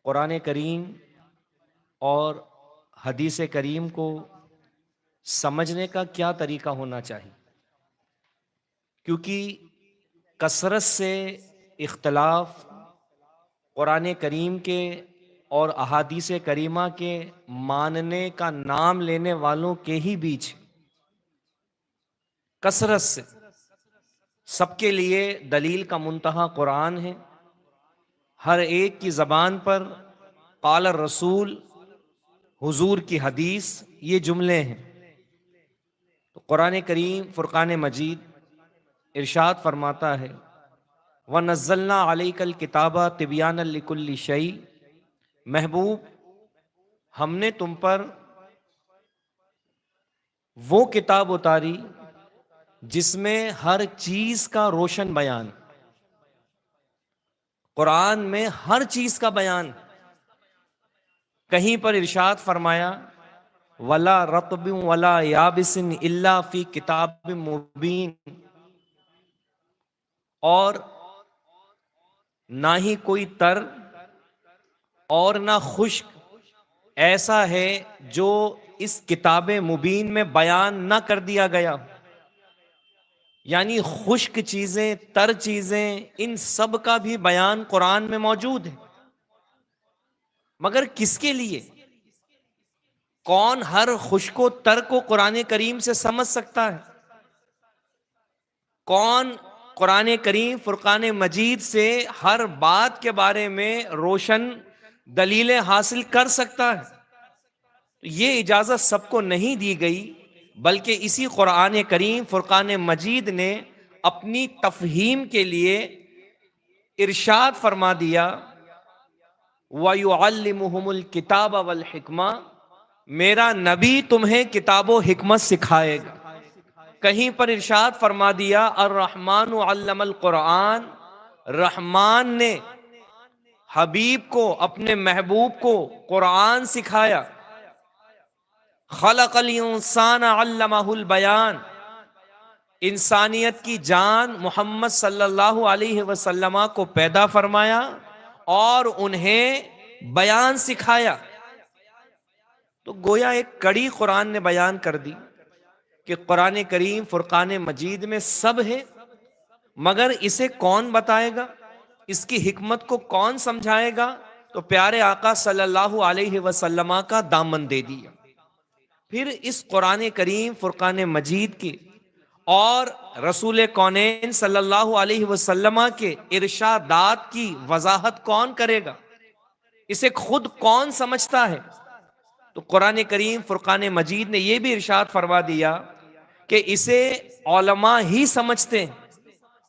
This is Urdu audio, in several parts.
قرآن کریم اور حدیث کریم کو سمجھنے کا کیا طریقہ ہونا چاہیے، کیونکہ کثرت سے اختلاف قرآن کریم کے اور احادیث کریمہ کے ماننے کا نام لینے والوں کے ہی بیچ کثرت سے سب کے لیے دلیل کا منتہا قرآن ہے۔ ہر ایک کی زبان پر قال الرسول، حضور کی حدیث، یہ جملے ہیں۔ تو قرآن کریم فرقان مجید ارشاد فرماتا ہے وَنَزَّلْنَا عَلَيْكَ الْكِتَابَ تِبْيَانًا لِكُلِّ شَيْءٍ، محبوب ہم نے تم پر وہ کتاب اتاری جس میں ہر چیز کا روشن بیان، قرآن میں ہر چیز کا بیان۔ کہیں پر ارشاد فرمایا وَلَا رَطْبٍ وَلَا يَابِسٍ إِلَّا فِي كِتَابٍ مُبِينٍ، اور نہ ہی کوئی تر اور نہ خشک ایسا ہے جو اس کتاب مبین میں بیان نہ کر دیا گیا۔ یعنی خشک چیزیں، تر چیزیں، ان سب کا بھی بیان قرآن میں موجود ہے۔ مگر کس کے لیے؟ کون ہر خشک و تر کو قرآن کریم سے سمجھ سکتا ہے؟ کون قرآن کریم فرقان مجید سے ہر بات کے بارے میں روشن دلیلیں حاصل کر سکتا ہے؟ یہ اجازت سب کو نہیں دی گئی، بلکہ اسی قرآن کریم فرقان مجید نے اپنی تفہیم کے لیے ارشاد فرما دیا وَيُعَلِّمُهُمُ الْكِتَابَ وَالْحِکْمَةَ، میرا نبی تمہیں کتاب و حکمت سکھائے گا۔ کہیں پر ارشاد فرما دیا الرحمن علم القرآن، رحمان نے حبیب کو، اپنے محبوب کو قرآن سکھایا۔ خلق الانسان علمہ البیان، انسانیت کی جان محمد صلی اللہ علیہ وسلم کو پیدا فرمایا اور انہیں بیان سکھایا۔ تو گویا ایک کڑی قرآن نے بیان کر دی کہ قرآن کریم فرقان مجید میں سب ہے، مگر اسے کون بتائے گا، اس کی حکمت کو کون سمجھائے گا؟ تو پیارے آقا صلی اللہ علیہ وسلم کا دامن دے دیا۔ پھر اس قرآن کریم فرقان مجید کی اور رسول کونین صلی اللہ علیہ وسلم کے ارشادات کی وضاحت کون کرے گا؟ اسے خود کون سمجھتا ہے؟ تو قرآن کریم فرقان مجید نے یہ بھی ارشاد فرما دیا کہ اسے علماء ہی سمجھتے ہیں،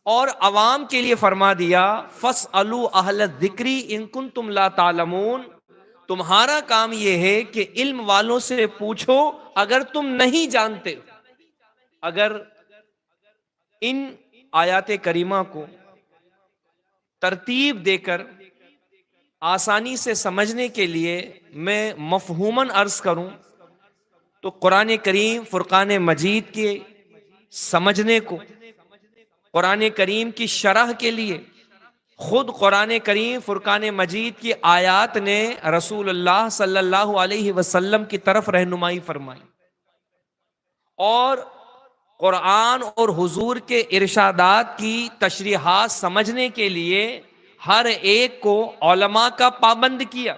اور عوام کے لیے فرما دیا فَاسْأَلُوا أَهْلَ الذِّكْرِ إِن كُنتُمْ لَا تَعْلَمُونَ، تمہارا کام یہ ہے کہ علم والوں سے پوچھو اگر تم نہیں جانتے۔ اگر ان آیات کریمہ کو ترتیب دے کر آسانی سے سمجھنے کے لیے میں مفہوماً عرض کروں تو قرآن کریم فرقان مجید کے سمجھنے کو، قرآن کریم کی شرح کے لیے خود قرآن کریم فرقان مجید کی آیات نے رسول اللہ صلی اللہ علیہ وسلم کی طرف رہنمائی فرمائی، اور قرآن اور حضور کے ارشادات کی تشریحات سمجھنے کے لیے ہر ایک کو علماء کا پابند کیا،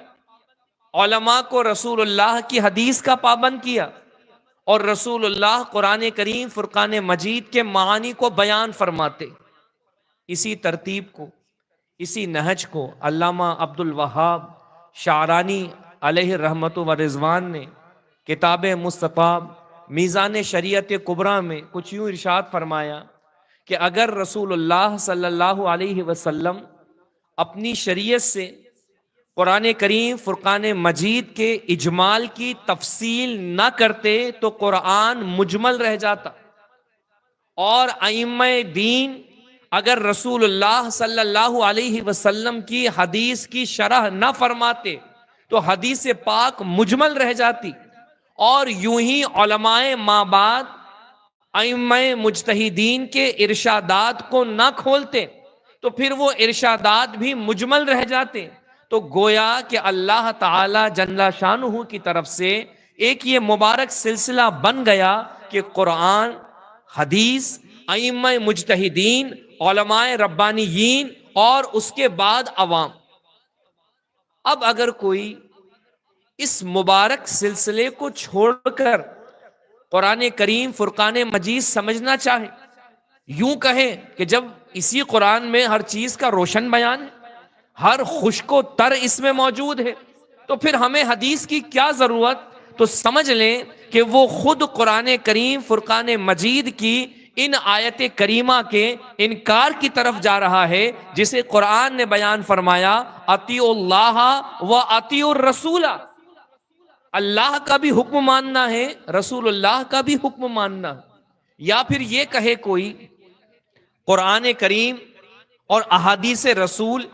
علماء کو رسول اللہ کی حدیث کا پابند کیا، اور رسول اللہ قرآن کریم فرقان مجید کے معانی کو بیان فرماتے۔ اسی ترتیب کو، اسی نہج کو علامہ عبد الوہاب شعرانی علیہ رحمت و رضوان نے کتاب مستطاب میزان شریعت کبریٰ میں کچھ یوں ارشاد فرمایا کہ اگر رسول اللہ صلی اللہ علیہ وسلم اپنی شریعت سے قرآن کریم فرقان مجید کے اجمال کی تفصیل نہ کرتے تو قرآن مجمل رہ جاتا، اور ائمہ دین اگر رسول اللہ صلی اللہ علیہ وسلم کی حدیث کی شرح نہ فرماتے تو حدیث پاک مجمل رہ جاتی، اور یوں ہی علماء ما بعد ائمہ مجتہدین کے ارشادات کو نہ کھولتے تو پھر وہ ارشادات بھی مجمل رہ جاتے۔ تو گویا کہ اللہ تعالی جل شانہ کی طرف سے ایک یہ مبارک سلسلہ بن گیا کہ قرآن، حدیث، ائمہ مجتہدین، علماء ربانیین اور اس کے بعد عوام. اب اگر کوئی اس مبارک سلسلے کو چھوڑ کر قرآن کریم فرقان مجید سمجھنا چاہے، یوں کہیں کہ جب اسی قرآن میں ہر چیز کا روشن بیان ہے، ہر خشک و تر اس میں موجود ہے، تو پھر ہمیں حدیث کی کیا ضرورت؟ تو سمجھ لیں کہ وہ خود قرآن کریم فرقان مجید کی ان آیت کریمہ کے انکار کی طرف جا رہا ہے، جسے قرآن نے بیان فرمایا اطیعوا اللہ و اطیعوا الرسول. اللہ کا بھی حکم ماننا ہے، رسول اللہ کا بھی حکم ماننا ہے. یا پھر یہ کہے کوئی قرآن کریم اور احادیث رسول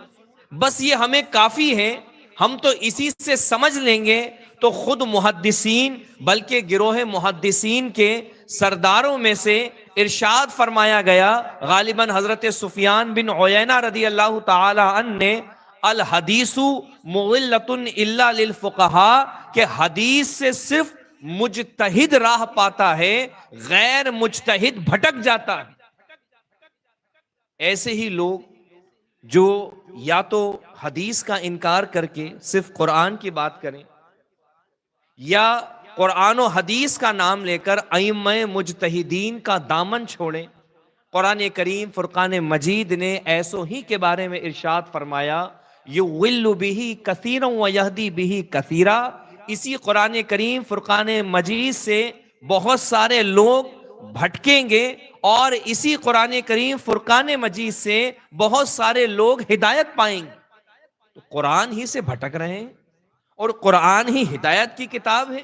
بس یہ ہمیں کافی ہے، ہم تو اسی سے سمجھ لیں گے، تو خود محدثین بلکہ گروہ محدثین کے سرداروں میں سے ارشاد فرمایا گیا، غالباً حضرت سفیان بن عیینہ رضی اللہ تعالی عنہ نے، الحدیث مضلۃ الا للفقہاء، کہ حدیث سے صرف مجتہد راہ پاتا ہے، غیر مجتہد بھٹک جاتا ہے. ایسے ہی لوگ جو یا تو حدیث کا انکار کر کے صرف قرآن کی بات کریں، یا قرآن و حدیث کا نام لے کر ائمہ مجتہدین کا دامن چھوڑیں. قرآن کریم فرقان مجید نے ایسوں ہی کے بارے میں ارشاد فرمایا، یضل بہ کثیرا ویہدی بہ کثیرا. اسی قرآن کریم فرقان مجید سے بہت سارے لوگ بھٹکیں گے، اور اسی قرآن کریم فرقان مجید سے بہت سارے لوگ ہدایت پائیں گے. تو قرآن ہی سے بھٹک رہے ہیں اور قرآن ہی ہدایت کی کتاب ہے.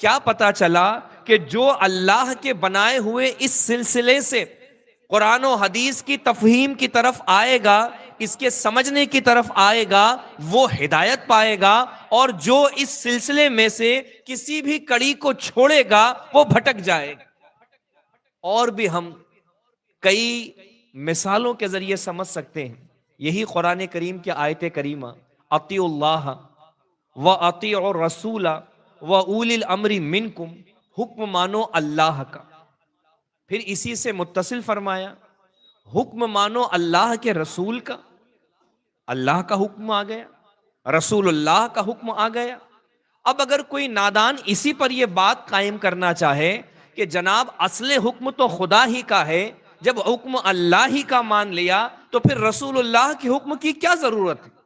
کیا پتا چلا کہ جو اللہ کے بنائے ہوئے اس سلسلے سے قرآن و حدیث کی تفہیم کی طرف آئے گا، اس کے سمجھنے کی طرف آئے گا، وہ ہدایت پائے گا، اور جو اس سلسلے میں سے کسی بھی کڑی کو چھوڑے گا وہ بھٹک جائے گا. اور بھی ہم کئی مثالوں کے ذریعے سمجھ سکتے ہیں. یہی قرآن کریم کی آیت کریمہ اطیعوا اللہ وَأَطِيعُوا الرَّسُولَ وَأُولِي الْأَمْرِ مِنْكُمْ، حکم مانو اللہ کا. پھر اسی سے متصل فرمایا حکم مانو اللہ کے رسول کا. اللہ کا حکم آ گیا، رسول اللہ کا حکم آ گیا. اب اگر کوئی نادان اسی پر یہ بات قائم کرنا چاہے کہ جناب اصل حکم تو خدا ہی کا ہے، جب حکم اللہ ہی کا مان لیا تو پھر رسول اللہ کے حکم کی کیا ضرورت ہے؟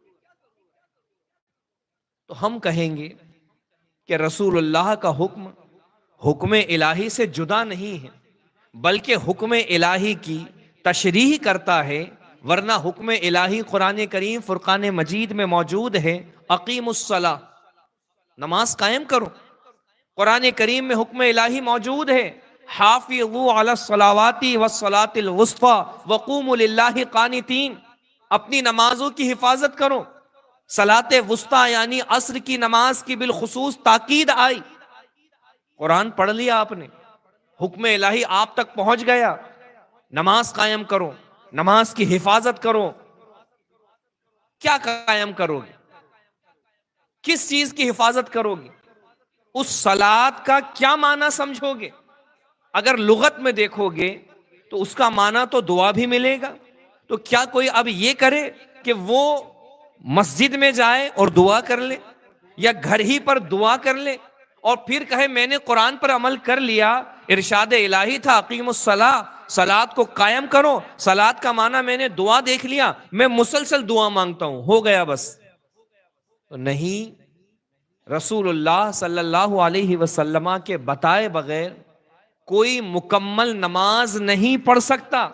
تو ہم کہیں گے کہ رسول اللہ کا حکم حکم الہی سے جدا نہیں ہے، بلکہ حکم الہی کی تشریح کرتا ہے. ورنہ حکم الہی قرآن کریم فرقان مجید میں موجود ہے، اقیم الصلاۃ، نماز قائم کرو. قرآن کریم میں حکم الہی موجود ہے، حافظوا علی الصلاوات والصلاۃ الوسطی وقوموا للہ قانتین، اپنی نمازوں کی حفاظت کرو. صلاۃ وسطی یعنی عصر کی نماز کی بالخصوص تاکید آئی. قرآن پڑھ لیا آپ نے، حکم الہی آپ تک پہنچ گیا، نماز قائم کرو، نماز کی حفاظت کرو. کیا قائم کرو گے؟ کس چیز کی حفاظت کرو گے؟ اس صلاۃ کا کیا معنی سمجھو گے؟ اگر لغت میں دیکھو گے تو اس کا معنی تو دعا بھی ملے گا. تو کیا کوئی اب یہ کرے کہ وہ مسجد میں جائے اور دعا کر لے، یا گھر ہی پر دعا کر لے اور پھر کہے میں نے قرآن پر عمل کر لیا، ارشاد الہی تھا اقیم الصلاۃ، صلاۃ کو قائم کرو، صلاۃ کا معنی میں نے دعا دیکھ لیا، میں مسلسل دعا مانگتا ہوں، ہو گیا بس؟ تو نہیں، رسول اللہ صلی اللہ علیہ وسلم کے بتائے بغیر کوئی مکمل نماز نہیں پڑھ سکتا،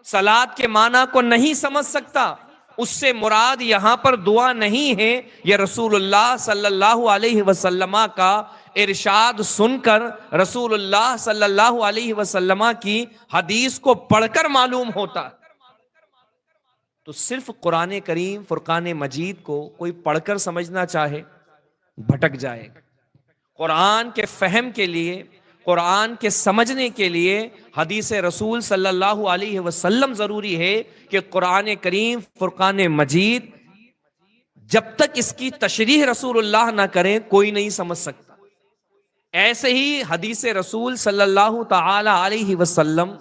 صلاۃ کے معنی کو نہیں سمجھ سکتا. اس سے مراد یہاں پر دعا نہیں ہے، یہ رسول اللہ صلی اللہ علیہ وسلم کا ارشاد سن کر رسول اللہ صلی اللہ علیہ وسلم کی حدیث کو پڑھ کر معلوم ہوتا. تو صرف قرآن کریم فرقان مجید کو کوئی پڑھ کر سمجھنا چاہے بھٹک جائے گا. قرآن کے فہم کے لیے، قرآن کے سمجھنے کے لیے حدیث رسول صلی اللہ علیہ وسلم ضروری ہے کہ قرآن کریم فرقان مجید جب تک اس کی تشریح رسول اللہ نہ کریں کوئی نہیں سمجھ سکتا۔ ایسے ہی حدیث رسول صلی اللہ تعالی علیہ وسلم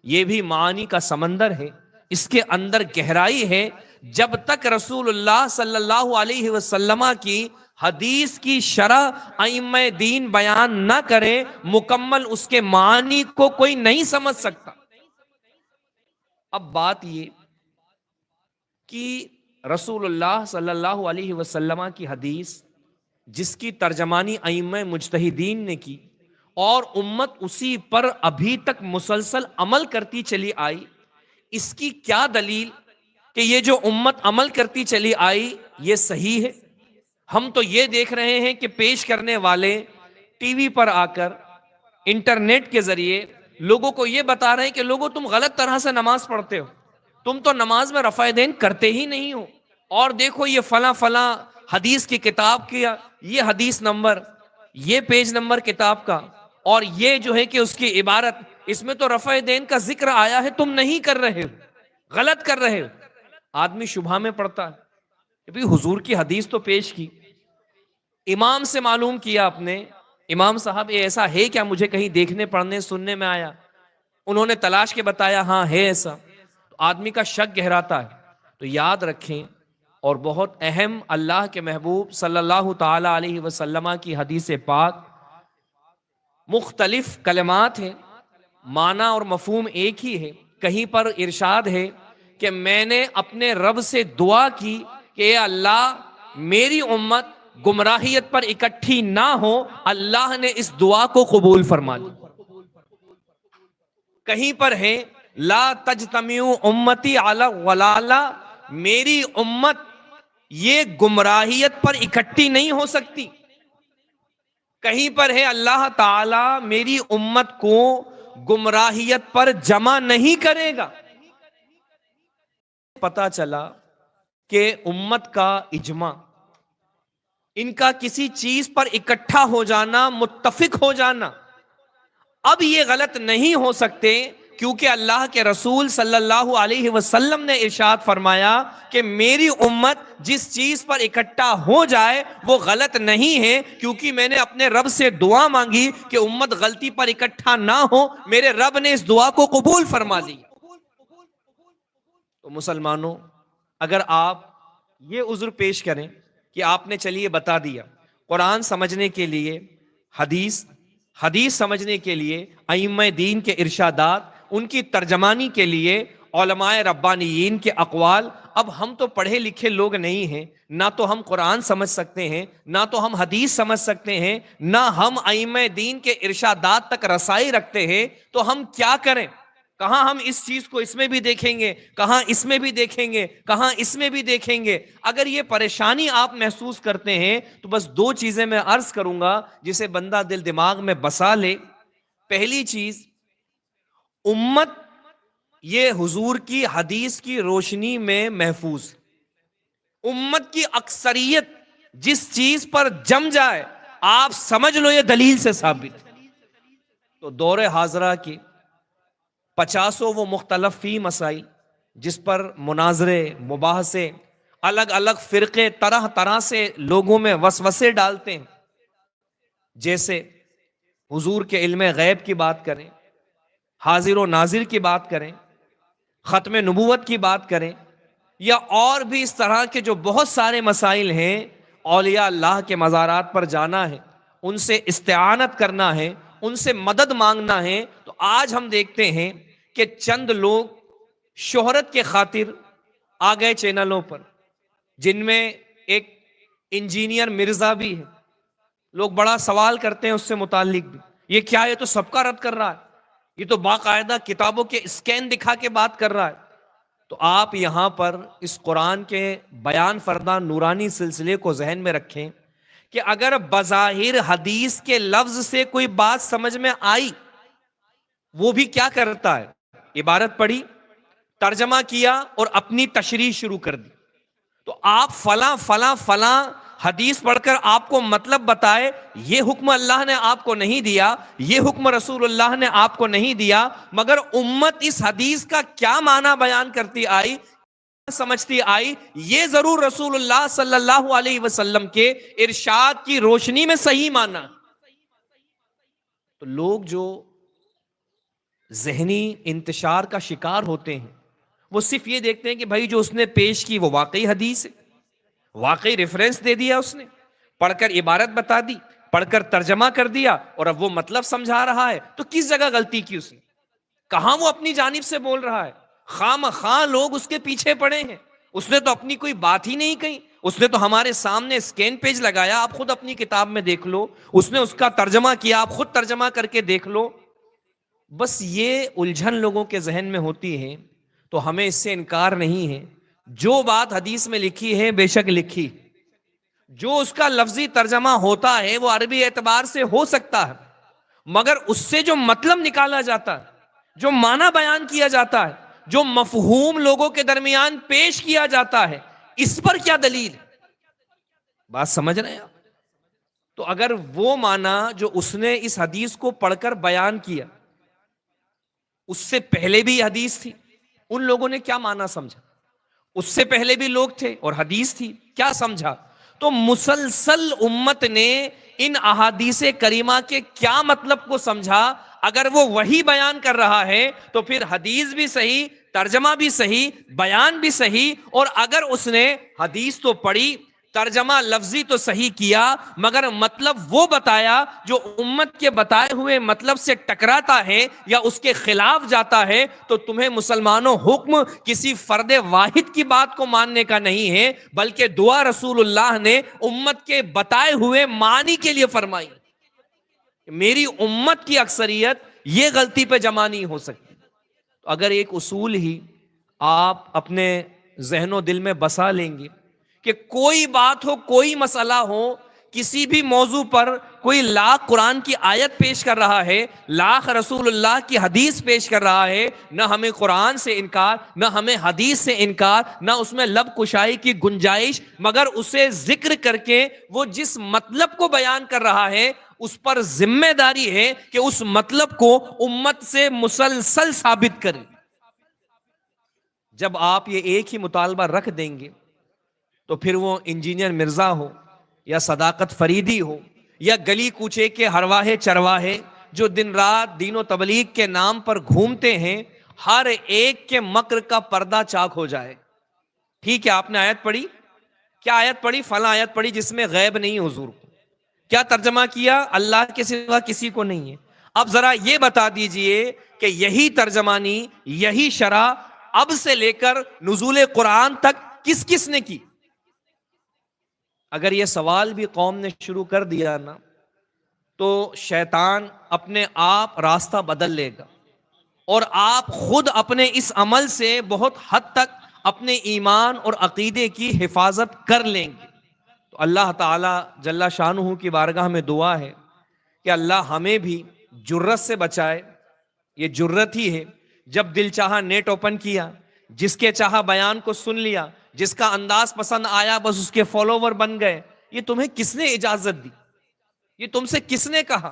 یہ بھی معانی کا سمندر ہے، اس کے اندر گہرائی ہے۔ جب تک رسول اللہ صلی اللہ علیہ وسلم کی حدیث کی شرح ائمہ دین بیان نہ کرے، مکمل اس کے معانی کو کوئی نہیں سمجھ سکتا۔ اب بات یہ کہ رسول اللہ صلی اللہ علیہ وسلم کی حدیث جس کی ترجمانی ائمہ مجتہدین نے کی اور امت اسی پر ابھی تک مسلسل عمل کرتی چلی آئی، اس کی کیا دلیل کہ یہ جو امت عمل کرتی چلی آئی یہ صحیح ہے؟ ہم تو یہ دیکھ رہے ہیں کہ پیش کرنے والے ٹی وی پر آ کر انٹرنیٹ کے ذریعے لوگوں کو یہ بتا رہے ہیں کہ لوگوں تم غلط طرح سے نماز پڑھتے ہو، تم تو نماز میں رفع دین کرتے ہی نہیں ہو، اور دیکھو یہ فلاں فلاں حدیث کی کتاب کیا، یہ حدیث نمبر، یہ پیج نمبر کتاب کا، اور یہ جو ہے کہ اس کی عبارت، اس میں تو رفع دین کا ذکر آیا ہے، تم نہیں کر رہے ہو، غلط کر رہے ہو۔ آدمی شبہ میں پڑتا ہے کہ بھئی حضور کی حدیث تو پیش کی، امام سے معلوم کیا اپنے، امام صاحب یہ ایسا ہے کیا؟ مجھے کہیں دیکھنے پڑھنے سننے میں آیا، انہوں نے تلاش کے بتایا ہاں ہے ایسا، تو آدمی کا شک گہراتا ہے۔ تو یاد رکھیں، اور بہت اہم، اللہ کے محبوب صلی اللہ تعالی علیہ وسلم کی حدیث پاک مختلف کلمات ہیں، معنی اور مفہوم ایک ہی ہے۔ کہیں پر ارشاد ہے کہ میں نے اپنے رب سے دعا کی کہ اے اللہ میری امت گمراہیت پر اکٹھی نہ ہو، اللہ نے اس دعا کو قبول فرما لیا۔ کہیں پر ہے لا تجتمع امتی علی ضلالہ، میری امت یہ گمراہیت پر اکٹھی نہیں ہو سکتی۔ کہیں پر ہے اللہ تعالی میری امت کو گمراہیت پر جمع نہیں کرے گا۔ پتا چلا کہ امت کا اجماع، ان کا کسی چیز پر اکٹھا ہو جانا، متفق ہو جانا، اب یہ غلط نہیں ہو سکتے، کیونکہ اللہ کے رسول صلی اللہ علیہ وسلم نے ارشاد فرمایا کہ میری امت جس چیز پر اکٹھا ہو جائے وہ غلط نہیں ہے، کیونکہ میں نے اپنے رب سے دعا مانگی کہ امت غلطی پر اکٹھا نہ ہو، میرے رب نے اس دعا کو قبول فرما لیا۔ تو مسلمانوں، اگر آپ یہ عذر پیش کریں کہ آپ نے چلیے بتا دیا، قرآن سمجھنے کے لیے حدیث سمجھنے کے لیے ائمہ دین کے ارشادات، ان کی ترجمانی کے لیے علماء ربانیین کے اقوال، اب ہم تو پڑھے لکھے لوگ نہیں ہیں، نہ تو ہم قرآن سمجھ سکتے ہیں، نہ تو ہم حدیث سمجھ سکتے ہیں، نہ ہم ائمہ دین کے ارشادات تک رسائی رکھتے ہیں، تو ہم کیا کریں؟ کہاں ہم اس چیز کو اس میں بھی دیکھیں گے، کہاں اس میں بھی دیکھیں گے، کہاں اس میں بھی دیکھیں گے؟ اگر یہ پریشانی آپ محسوس کرتے ہیں تو بس دو چیزیں میں عرض کروں گا جسے بندہ دل دماغ میں بسا لے۔ پہلی چیز، امت یہ حضور کی حدیث کی روشنی میں محفوظ، امت کی اکثریت جس چیز پر جم جائے آپ سمجھ لو یہ دلیل سے ثابت۔ تو دور حاضرہ کی 50 وہ مختلف فی مسائل جس پر مناظرے، مباحثے، الگ الگ فرقے طرح طرح سے لوگوں میں وسوسے ڈالتے ہیں، جیسے حضور کے علم غیب کی بات کریں، حاضر و ناظر کی بات کریں، ختم نبوت کی بات کریں، یا اور بھی اس طرح کے جو بہت سارے مسائل ہیں۔ اولیاء اللہ کے مزارات پر جانا ہے، ان سے استعانت کرنا ہے، ان سے مدد مانگنا ہے۔ تو آج ہم دیکھتے ہیں کہ چند لوگ شہرت کے خاطر آ گئے چینلوں پر، جن میں ایک انجینئر مرزا بھی ہے، لوگ بڑا سوال کرتے ہیں اس سے متعلق بھی، یہ کیا ہے؟ یہ تو سب کا رد کر رہا ہے، یہ تو باقاعدہ کتابوں کے اسکین دکھا کے بات کر رہا ہے۔ تو آپ یہاں پر اس قرآن کے بیان فردہ نورانی سلسلے کو ذہن میں رکھیں کہ اگر بظاہر حدیث کے لفظ سے کوئی بات سمجھ میں آئی، وہ بھی کیا کرتا ہے؟ عبارت پڑھی، ترجمہ کیا اور اپنی تشریح شروع کر دی۔ تو آپ فلاں فلاں فلاں حدیث پڑھ کر آپ کو مطلب بتائے، یہ حکم اللہ نے آپ کو نہیں دیا، یہ حکم رسول اللہ نے آپ کو نہیں دیا، مگر امت اس حدیث کا کیا معنی بیان کرتی آئی سمجھتی آئی یہ ضرور رسول اللہ صلی اللہ علیہ وسلم کے ارشاد کی روشنی میں صحیح مانا. تو لوگ جو ذہنی انتشار کا شکار ہوتے ہیں وہ صرف یہ دیکھتے ہیں کہ بھائی جو اس نے پیش کی وہ واقعی حدیث ہے, واقعی ریفرنس دے دیا, اس نے پڑھ کر عبارت بتا دی, پڑھ کر ترجمہ کر دیا اور اب وہ مطلب سمجھا رہا ہے. تو کس جگہ غلطی کی اس نے, کہاں وہ اپنی جانب سے بول رہا ہے؟ خام خواہ لوگ اس کے پیچھے پڑے ہیں. اس نے تو اپنی کوئی بات ہی نہیں کہی, اس نے تو ہمارے سامنے اسکین پیج لگایا, آپ خود اپنی کتاب میں دیکھ لو, اس نے اس کا ترجمہ کیا, آپ خود ترجمہ کر کے دیکھ لو. بس یہ الجھن لوگوں کے ذہن میں ہوتی ہے, تو ہمیں اس سے انکار نہیں ہے. جو بات حدیث میں لکھی ہے بے شک لکھی, جو اس کا لفظی ترجمہ ہوتا ہے وہ عربی اعتبار سے ہو سکتا ہے, مگر اس سے جو مطلب نکالا جاتا ہے, جو معنی بیان کیا جاتا ہے, جو مفہوم لوگوں کے درمیان پیش کیا جاتا ہے, اس پر کیا دلیل؟ بات سمجھ رہے ہیں آپ؟ تو اگر وہ معنی جو اس نے اس حدیث کو پڑھ کر بیان کیا اس سے پہلے بھی حدیث تھی, ان لوگوں نے کیا معنی سمجھا؟ اس سے پہلے بھی لوگ تھے اور حدیث تھی, کیا سمجھا؟ تو مسلسل امت نے ان احادیث کریمہ کے کیا مطلب کو سمجھا. اگر وہ وہی بیان کر رہا ہے تو پھر حدیث بھی صحیح, ترجمہ بھی صحیح, بیان بھی صحیح. اور اگر اس نے حدیث تو پڑھی, ترجمہ لفظی تو صحیح کیا, مگر مطلب وہ بتایا جو امت کے بتائے ہوئے مطلب سے ٹکراتا ہے یا اس کے خلاف جاتا ہے, تو تمہیں مسلمانوں حکم کسی فرد واحد کی بات کو ماننے کا نہیں ہے, بلکہ دعا رسول اللہ نے امت کے بتائے ہوئے معنی کے لیے فرمائی. میری امت کی اکثریت یہ غلطی پہ جمع نہیں ہو سکتی. تو اگر ایک اصول ہی آپ اپنے ذہن و دل میں بسا لیں گے کہ کوئی بات ہو, کوئی مسئلہ ہو, کسی بھی موضوع پر کوئی لاکھ قرآن کی آیت پیش کر رہا ہے, لاکھ رسول اللہ کی حدیث پیش کر رہا ہے, نہ ہمیں قرآن سے انکار, نہ ہمیں حدیث سے انکار, نہ اس میں لب کشائی کی گنجائش, مگر اسے ذکر کر کے وہ جس مطلب کو بیان کر رہا ہے اس پر ذمہ داری ہے کہ اس مطلب کو امت سے مسلسل ثابت کرے. جب آپ یہ ایک ہی مطالبہ رکھ دیں گے تو پھر وہ انجینئر مرزا ہو یا صداقت فریدی ہو یا گلی کوچے کے ہرواہے چرواہے جو دن رات دین و تبلیغ کے نام پر گھومتے ہیں, ہر ایک کے مکر کا پردہ چاک ہو جائے. ٹھیک ہے, آپ نے آیت پڑھی, کیا آیت پڑھی؟ فلاں آیت پڑھی جس میں غیب نہیں حضور کو. کیا ترجمہ کیا؟ اللہ کے سوا کسی کو نہیں ہے. اب ذرا یہ بتا دیجئے کہ یہی ترجمانی, یہی شرح اب سے لے کر نزول قرآن تک کس کس نے کی؟ اگر یہ سوال بھی قوم نے شروع کر دیا نا تو شیطان اپنے آپ راستہ بدل لے گا, اور آپ خود اپنے اس عمل سے بہت حد تک اپنے ایمان اور عقیدے کی حفاظت کر لیں گے. تو اللہ تعالی جل شانہ کی بارگاہ میں دعا ہے کہ اللہ ہمیں بھی جرت سے بچائے. یہ جرت ہی ہے, جب دل چاہا نیٹ اوپن کیا, جس کے چاہا بیان کو سن لیا, جس کا انداز پسند آیا بس اس کے فالوور بن گئے. یہ تمہیں کس نے اجازت دی؟ یہ تم سے کس نے کہا؟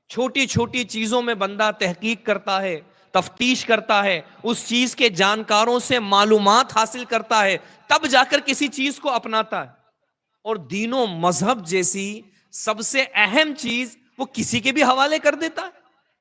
چھوٹی چھوٹی چیزوں میں بندہ تحقیق کرتا ہے, تفتیش کرتا ہے, اس چیز کے جانکاروں سے معلومات حاصل کرتا ہے, تب جا کر کسی چیز کو اپناتا ہے. اور دین و مذہب جیسی سب سے اہم چیز وہ کسی کے بھی حوالے کر دیتا ہے,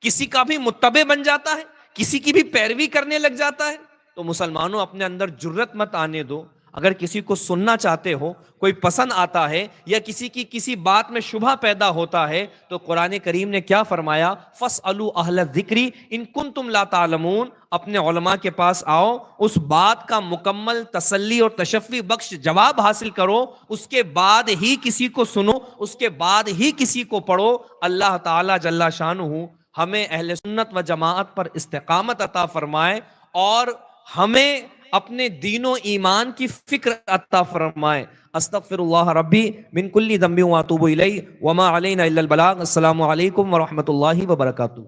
کسی کا بھی متبع بن جاتا ہے, کسی کی بھی پیروی کرنے لگ جاتا ہے. تو مسلمانوں اپنے اندر جرت مت آنے دو. اگر کسی کو سننا چاہتے ہو, کوئی پسند آتا ہے یا کسی کی کسی بات میں شبہ پیدا ہوتا ہے, تو قرآن کریم نے کیا فرمایا؟ فَاسْأَلُوا أَهْلَ الذِّكْرِ إِن كُنتُمْ لَا تَعْلَمُونَ. اپنے علماء کے پاس آؤ, اس بات کا مکمل تسلی اور تشفی بخش جواب حاصل کرو, اس کے بعد ہی کسی کو سنو, اس کے بعد ہی کسی کو پڑھو. اللہ تعالی جل شانہ ہمیں اہل سنت و جماعت پر استقامت عطا فرمائے اور ہمیں اپنے دین و ایمان کی فکر عطا فرمائے. استغفر اللہ ربی من کل ذنب واتوب الیہ وما علینا الا البلاغ. السلام علیکم ورحمۃ اللہ وبرکاتہ.